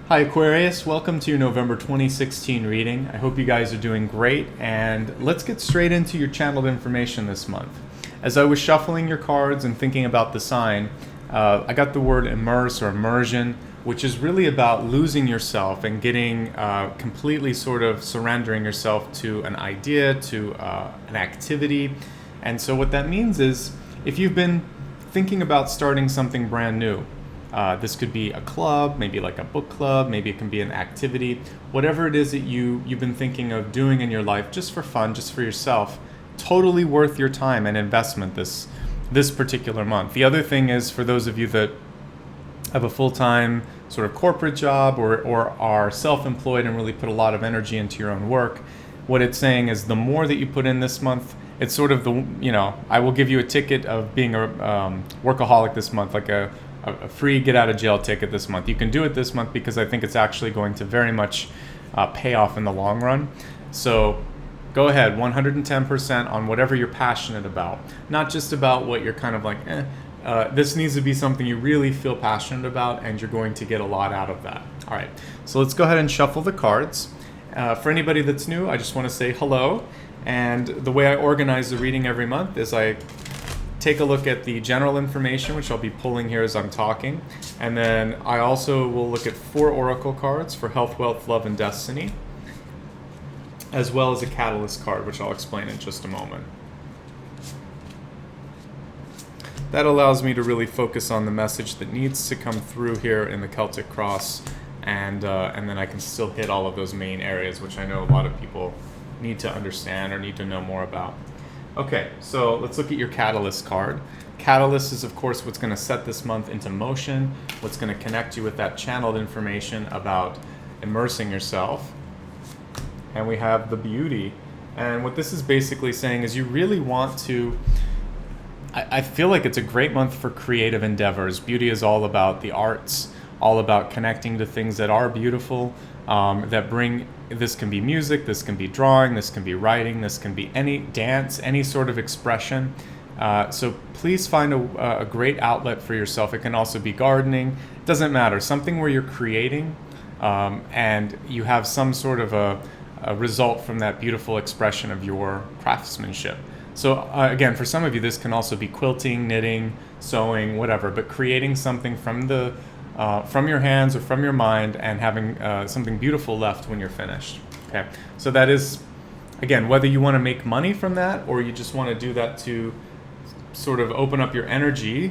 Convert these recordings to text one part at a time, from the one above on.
Hi Aquarius, welcome to your November 2016 reading. I hope you guys are doing great, and let's get straight into your channeled information this month. As I was shuffling your cards and thinking about the sign, I got the word immerse or immersion, which is really about losing yourself and getting completely sort of surrendering yourself to an idea, to an activity. And so what that means is if you've been thinking about starting something brand new, this could be a club, maybe like a book club, maybe it can be an activity, whatever it is that you've been thinking of doing in your life just for fun, just for yourself, totally worth your time and investment this particular month. The other thing is, for those of you that have a full-time sort of corporate job or are self-employed and really put a lot of energy into your own work, what it's saying is the more that you put in this month, it's sort of I will give you a ticket of being a workaholic this month, like a free get out of jail ticket this month. You can do it this month because I think it's actually going to very much pay off in the long run. So go ahead, 110% on whatever you're passionate about. Not just about what you're kind of like, this needs to be something you really feel passionate about, and you're going to get a lot out of that. All right, so let's go ahead and shuffle the cards. For anybody that's new, I just want to say hello. And the way I organize the reading every month is I take a look at the general information, which I'll be pulling here as I'm talking. And then I also will look at 4 oracle cards for health, wealth, love, and destiny, as well as a catalyst card, which I'll explain in just a moment. That allows me to really focus on the message that needs to come through here in the Celtic Cross, and then I can still hit all of those main areas, which I know a lot of people need to understand or need to know more about. Okay, so let's look at your Catalyst card. Catalyst is, of course, what's going to set this month into motion, what's going to connect you with that channeled information about immersing yourself. And we have the Beauty. And what this is basically saying is you really want to, I feel like it's a great month for creative endeavors. Beauty is all about the arts, all about connecting to things that are beautiful, that bring, this can be music, this can be drawing, this can be writing, this can be any dance, any sort of expression. So please find a great outlet for yourself. It can also be gardening, it doesn't matter, something where you're creating and you have some sort of a result from that beautiful expression of your craftsmanship. So again, for some of you, this can also be quilting, knitting, sewing, whatever, but creating something from your hands or from your mind and having something beautiful left when you're finished. Okay, so that is, again, whether you want to make money from that or you just want to do that to sort of open up your energy,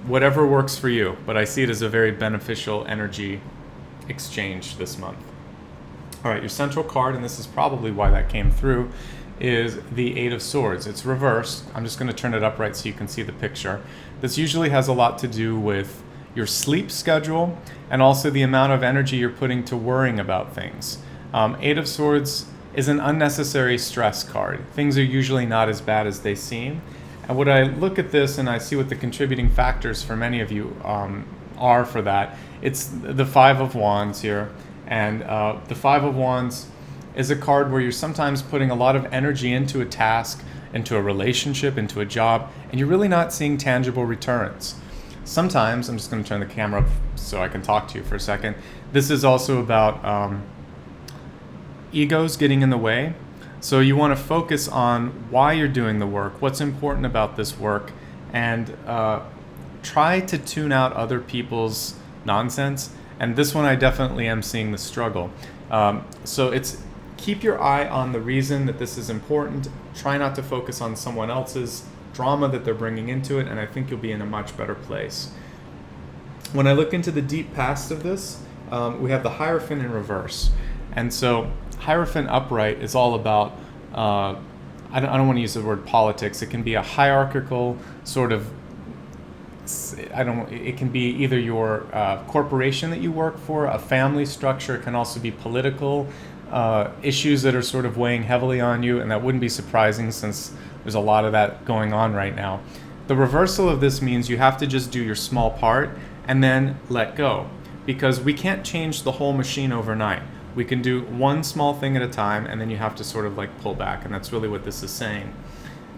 whatever works for you. But I see it as a very beneficial energy exchange this month. All right, your central card, and this is probably why that came through, is the 8 of Swords. It's reversed. I'm just going to turn it upright so you can see the picture. This usually has a lot to do with your sleep schedule and also the amount of energy you're putting to worrying about things. 8 of Swords is an unnecessary stress card. Things are usually not as bad as they seem. And when I look at this and I see what the contributing factors for many of you are for that, it's the 5 of Wands here. And the 5 of Wands is a card where you're sometimes putting a lot of energy into a task, into a relationship, into a job, and you're really not seeing tangible returns. Sometimes, I'm just going to turn the camera up so I can talk to you for a second. This is also about egos getting in the way. So you want to focus on why you're doing the work, what's important about this work, and try to tune out other people's nonsense. And this one I definitely am seeing the struggle. So it's keep your eye on the reason that this is important. Try not to focus on someone else's drama that they're bringing into it, and I think you'll be in a much better place. When I look into the deep past of this, we have the Hierophant in reverse. And so Hierophant upright is all about, I don't want to use the word politics, it can be a hierarchical sort of, it can be either your corporation that you work for, a family structure, it can also be political issues that are sort of weighing heavily on you, and that wouldn't be surprising since there's a lot of that going on right now. The reversal of this means you have to just do your small part and then let go, because we can't change the whole machine overnight. We can do one small thing at a time, and then you have to sort of like pull back, and that's really what this is saying.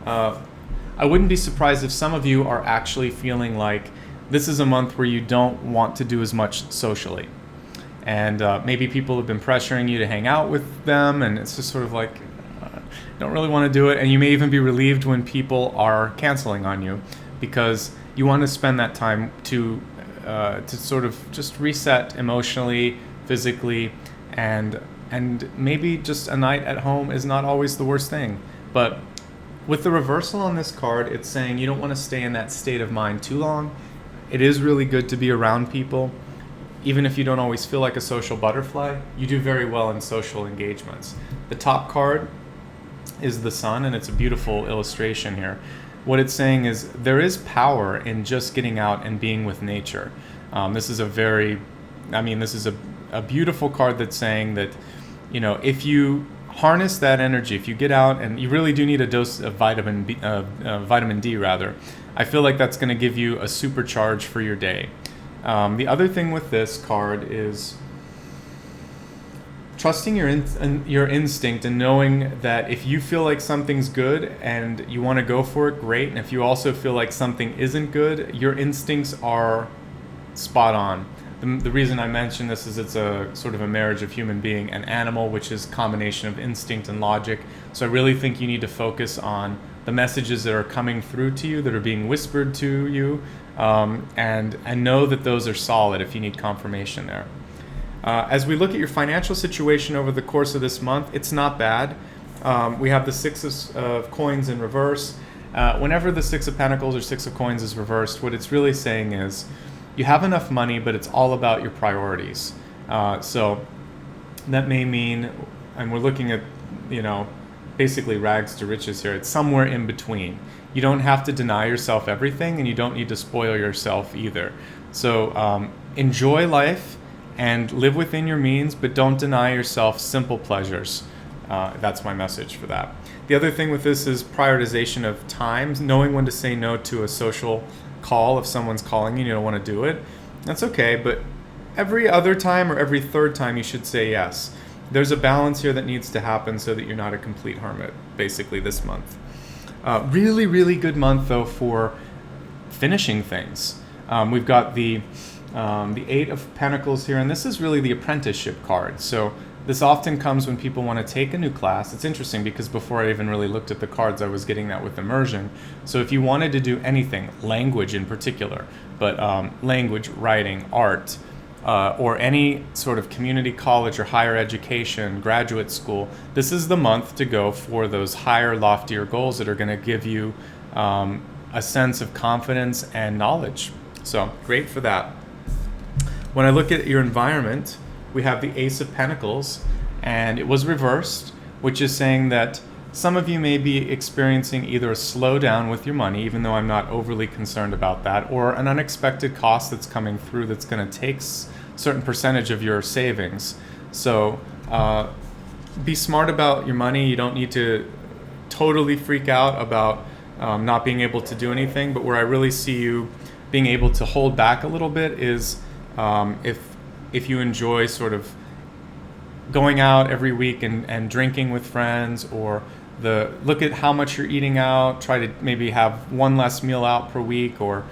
I wouldn't be surprised if some of you are actually feeling like this is a month where you don't want to do as much socially. and maybe people have been pressuring you to hang out with them, and it's just sort of like, don't really want to do it. And you may even be relieved when people are canceling on you, because you want to spend that time to sort of just reset emotionally, physically, and maybe just a night at home is not always the worst thing. But with the reversal on this card, it's saying you don't want to stay in that state of mind too long. It is really good to be around people. Even if you don't always feel like a social butterfly, you do very well in social engagements. The top card is the sun, and it's a beautiful illustration here. What it's saying is there is power in just getting out and being with nature. This is a beautiful card that's saying that, if you harness that energy, if you get out, and you really do need a dose of vitamin D rather, I feel like that's going to give you a supercharge for your day. The other thing with this card is trusting your instinct, and knowing that if you feel like something's good and you want to go for it, great. And if you also feel like something isn't good, your instincts are spot on. The reason I mention this is it's a sort of a marriage of human being and animal, which is a combination of instinct and logic. So I really think you need to focus on the messages that are coming through to you, that are being whispered to you, and know that those are solid if you need confirmation there. As we look at your financial situation over the course of this month, it's not bad. We have the Six of Coins in reverse. Whenever the Six of Pentacles or Six of Coins is reversed, what it's really saying is you have enough money, but it's all about your priorities. So that may mean, and we're looking at, basically rags to riches here. It's somewhere in between. You don't have to deny yourself everything, and you don't need to spoil yourself either. So enjoy life and live within your means, but don't deny yourself simple pleasures. That's my message for that. The other thing with this is prioritization of times, knowing when to say no to a social call. If someone's calling you and you don't want to do it, that's okay, but every other time or every third time you should say yes. There's a balance here that needs to happen so that you're not a complete hermit, basically, this month. Really, really good month, though, for finishing things. We've got the Eight of Pentacles here, and this is really the apprenticeship card. So this often comes when people want to take a new class. It's interesting because before I even really looked at the cards, I was getting that with immersion. So if you wanted to do anything, language in particular, but language, writing, art, or any sort of community college or higher education, graduate school, this is the month to go for those higher, loftier goals that are going to give you a sense of confidence and knowledge. So great for that. When I look at your environment, we have the Ace of Pentacles, and it was reversed, which is saying that some of you may be experiencing either a slowdown with your money, even though I'm not overly concerned about that, or an unexpected cost that's coming through that's going to take a certain percentage of your savings. So be smart about your money. You don't need to totally freak out about not being able to do anything, but where I really see you being able to hold back a little bit is if you enjoy sort of going out every week and drinking with friends, or look at how much you're eating out, try to maybe have one less meal out per week, or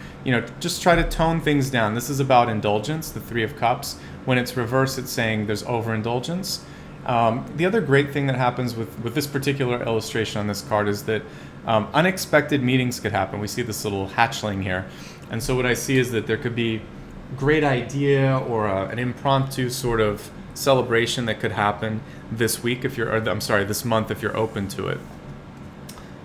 just try to tone things down. This is about indulgence, the Three of Cups. When it's reversed, it's saying there's overindulgence. The other great thing that happens with this particular illustration on this card is that unexpected meetings could happen. We see this little hatchling here, and so what I see is that there could be great idea or an impromptu sort of celebration that could happen this week this month if you're open to it.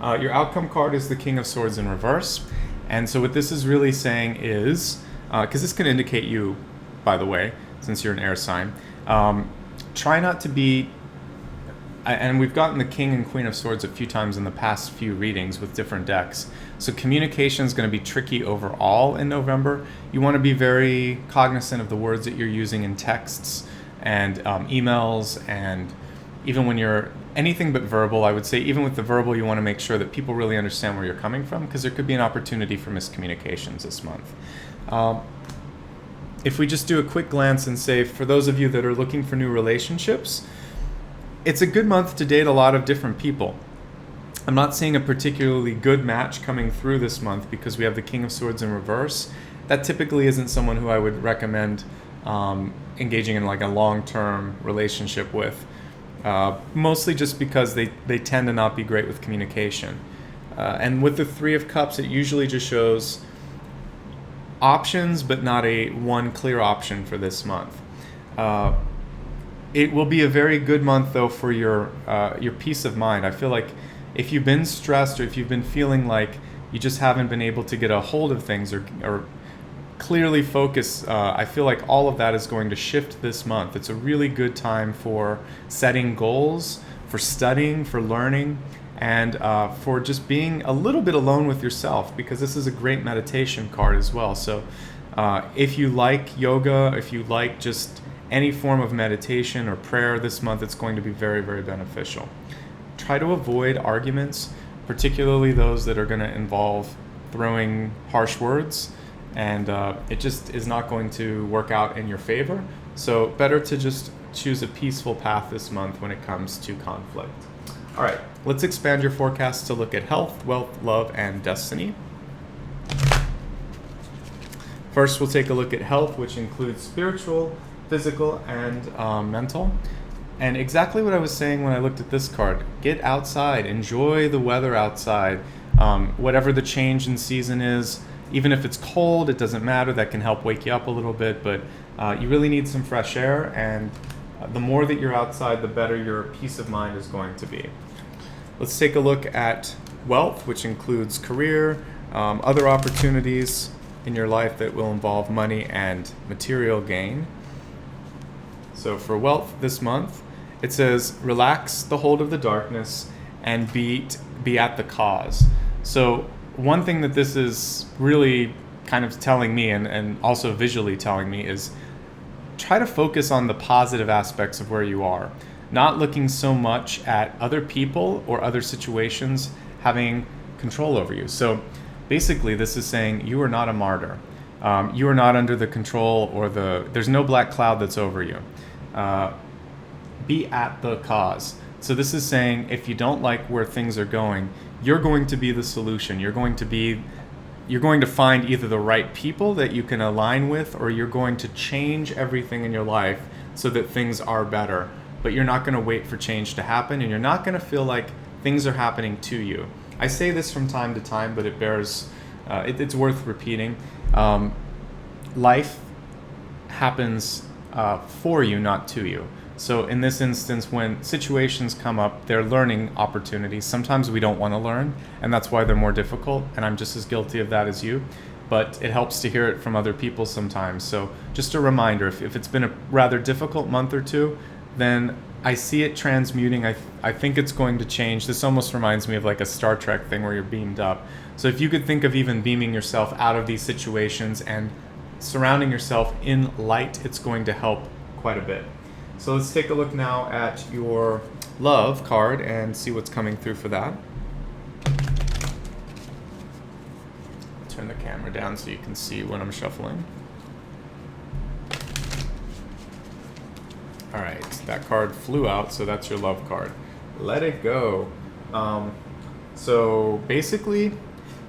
Your outcome card is the King of Swords in reverse, and so what this is really saying is, because this can indicate you, by the way, since you're an air sign, try not to be, and we've gotten the King and Queen of Swords a few times in the past few readings with different decks. So communication is going to be tricky overall in November. You want to be very cognizant of the words that you're using in texts and emails, and even when you're anything but verbal, I would say even with the verbal, you want to make sure that people really understand where you're coming from, because there could be an opportunity for miscommunications this month. If we just do a quick glance and say, for those of you that are looking for new relationships, it's a good month to date a lot of different people. I'm not seeing a particularly good match coming through this month because we have the King of Swords in reverse. That typically isn't someone who I would recommend engaging in like a long-term relationship with. Mostly just because they tend to not be great with communication. And with the Three of Cups, it usually just shows options, but not a one clear option for this month. It will be a very good month, though, for your peace of mind. I feel like if you've been stressed or if you've been feeling like you just haven't been able to get a hold of things or clearly focus, I feel like all of that is going to shift this month. It's a really good time for setting goals, for studying, for learning, and for just being a little bit alone with yourself, because this is a great meditation card as well. So if you like yoga, if you like just any form of meditation or prayer this month, it's going to be very, very beneficial. Try to avoid arguments, particularly those that are going to involve throwing harsh words, and it just is not going to work out in your favor. So better to just choose a peaceful path this month when it comes to conflict. All right, let's expand your forecast to look at health, wealth, love, and destiny. First, we'll take a look at health, which includes spiritual, physical, and mental. And exactly what I was saying when I looked at this card. Get outside, enjoy the weather outside. Whatever the change in season is, even if it's cold, it doesn't matter. That can help wake you up a little bit, but you really need some fresh air, and the more that you're outside, the better your peace of mind is going to be. Let's take a look at wealth, which includes career, other opportunities in your life that will involve money and material gain. So for wealth this month, it says, relax the hold of the darkness and be at the cause. So one thing that this is really kind of telling me, and also visually telling me, is try to focus on the positive aspects of where you are, not looking so much at other people or other situations having control over you. So basically this is saying you are not a martyr. You are not under the control or there's no black cloud that's over you. Be at the cause. So this is saying if you don't like where things are going, you're going to be the solution. You're going to find either the right people that you can align with, or you're going to change everything in your life so that things are better. But you're not going to wait for change to happen, and you're not going to feel like things are happening to you. I say this from time to time, but it bears, it's worth repeating. Life happens for you, not to you. So in this instance, when situations come up, they're learning opportunities. Sometimes we don't want to learn, and that's why they're more difficult, and I'm just as guilty of that as you. But it helps to hear it from other people sometimes. So just a reminder, if it's been a rather difficult month or two, then I see it transmuting. I think it's going to change. This almost reminds me of like a Star Trek thing where you're beamed up. So if you could think of even beaming yourself out of these situations and surrounding yourself in light, it's going to help quite a bit. So let's take a look now at your love card and see what's coming through for that. Turn the camera down so you can see when I'm shuffling. All right, that card flew out, so that's your love card. Let it go. So basically,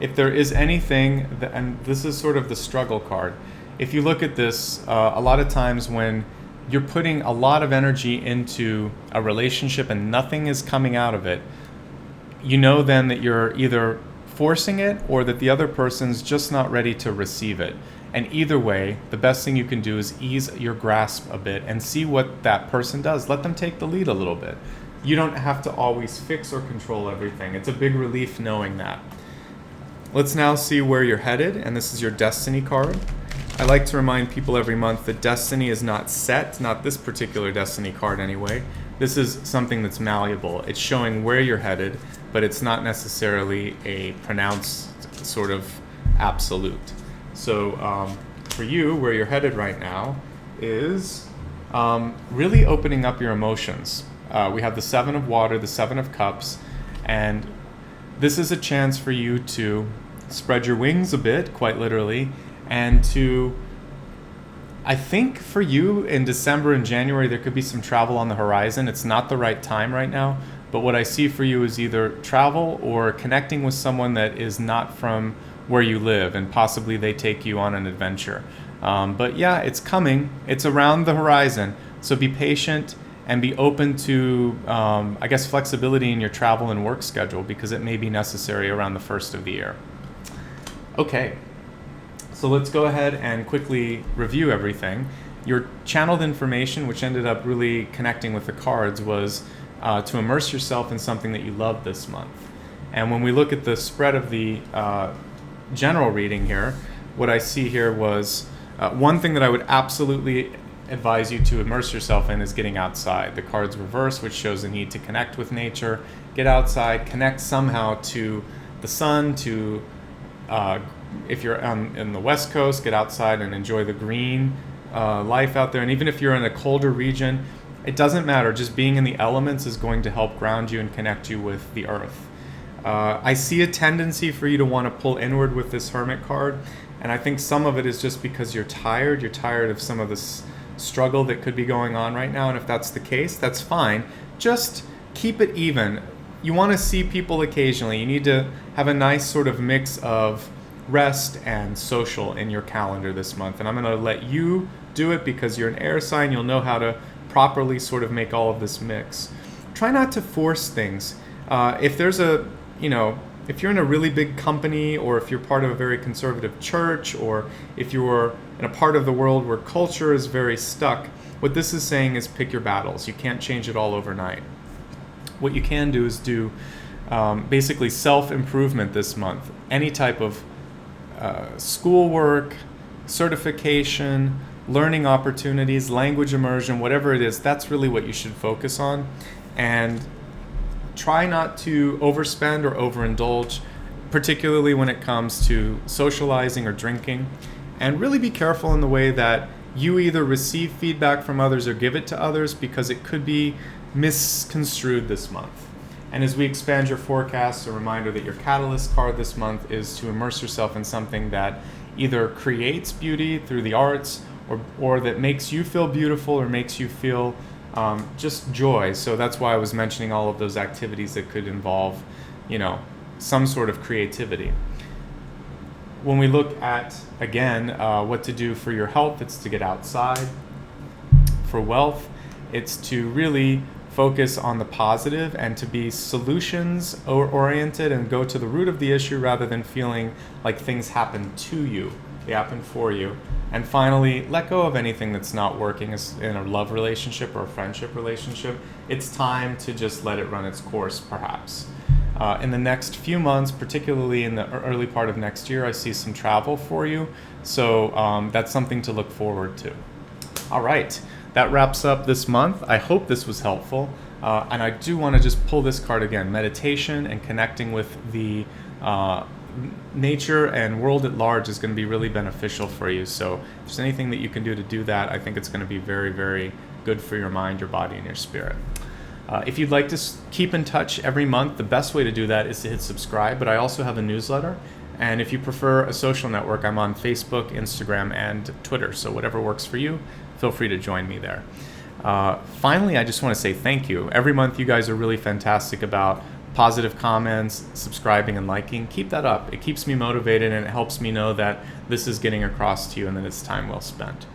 if there is anything, and this is sort of the struggle card, if you look at this, a lot of times when you're putting a lot of energy into a relationship and nothing is coming out of it, you know then that you're either forcing it or that the other person's just not ready to receive it. And either way, the best thing you can do is ease your grasp a bit and see what that person does. Let them take the lead a little bit. You don't have to always fix or control everything. It's a big relief knowing that. Let's now see where you're headed, and this is your destiny card. I like to remind people every month that destiny is not set, not this particular destiny card anyway. This is something that's malleable. It's showing where you're headed, but it's not necessarily a pronounced sort of absolute. So for you, where you're headed right now is really opening up your emotions. We have the Seven of Water, the Seven of Cups, and this is a chance for you to spread your wings a bit, quite literally, and to, I think for you in December and January, there could be some travel on the horizon. It's not the right time right now, but what I see for you is either travel or connecting with someone that is not from where you live, and possibly they take you on an adventure. But yeah, it's coming. It's around the horizon. So be patient and be open to, I guess, flexibility in your travel and work schedule, because it may be necessary around the first of the year. Okay, so let's go ahead and quickly review everything. Your channeled information, which ended up really connecting with the cards, was to immerse yourself in something that you loved this month. And when we look at the spread of the general reading here, what I see here was one thing that I would absolutely advise you to immerse yourself in is getting outside. The cards reverse, which shows a need to connect with nature. Get outside, connect somehow to the sun, to if you're in the West Coast, get outside and enjoy the green life out there. And even if you're in a colder region, it doesn't matter. Just being in the elements is going to help ground you and connect you with the earth. I see a tendency for you to want to pull inward with this Hermit card, and I think some of it is just because you're tired. You're tired of some of this struggle that could be going on right now, and if that's the case, that's fine. Just keep it even. You want to see people occasionally. You need to have a nice sort of mix of rest and social in your calendar this month, and I'm going to let you do it because you're an air sign. You'll know how to properly sort of make all of this mix. Try not to force things. If there's if you're in a really big company, or if you're part of a very conservative church, or if you're in a part of the world where culture is very stuck, what this is saying is pick your battles. You can't change it all overnight. What you can do is do basically self-improvement this month. Any type of schoolwork, certification, learning opportunities, language immersion, whatever it is, that's really what you should focus on. And try not to overspend or overindulge, particularly when it comes to socializing or drinking. And really be careful in the way that you either receive feedback from others or give it to others, because it could be misconstrued this month. And as we expand your forecast, a reminder that your catalyst card this month is to immerse yourself in something that either creates beauty through the arts, or that makes you feel beautiful, or makes you feel just joy. So that's why I was mentioning all of those activities that could involve, some sort of creativity. When we look at, again, what to do for your health, it's to get outside. For wealth, it's to really focus on the positive and to be solutions oriented and go to the root of the issue rather than feeling like things happen to you. They happen for you. And finally, let go of anything that's not working in a love relationship or a friendship relationship. It's time to just let it run its course, perhaps. In the next few months, particularly in the early part of next year, I see some travel for you. So that's something to look forward to. All right, that wraps up this month. I hope this was helpful. And I do want to just pull this card again. Meditation and connecting with the nature and world at large is going to be really beneficial for you. So if there's anything that you can do to do that, I think it's going to be very, very good for your mind, your body, and your spirit. If you'd like to keep in touch every month, the best way to do that is to hit subscribe, but I also have a newsletter. And if you prefer a social network, I'm on Facebook, Instagram, and Twitter. So whatever works for you, feel free to join me there. Finally, I just want to say thank you. Every month you guys are really fantastic about positive comments, subscribing, and liking. Keep that up. It keeps me motivated, and it helps me know that this is getting across to you and that it's time well spent.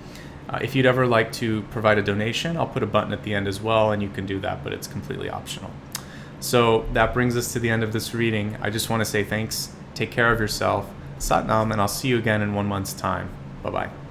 If you'd ever like to provide a donation, I'll put a button at the end as well, and you can do that, but it's completely optional. So that brings us to the end of this reading. I just want to say thanks. Take care of yourself. Sat Nam, and I'll see you again in 1 month's time. Bye-bye.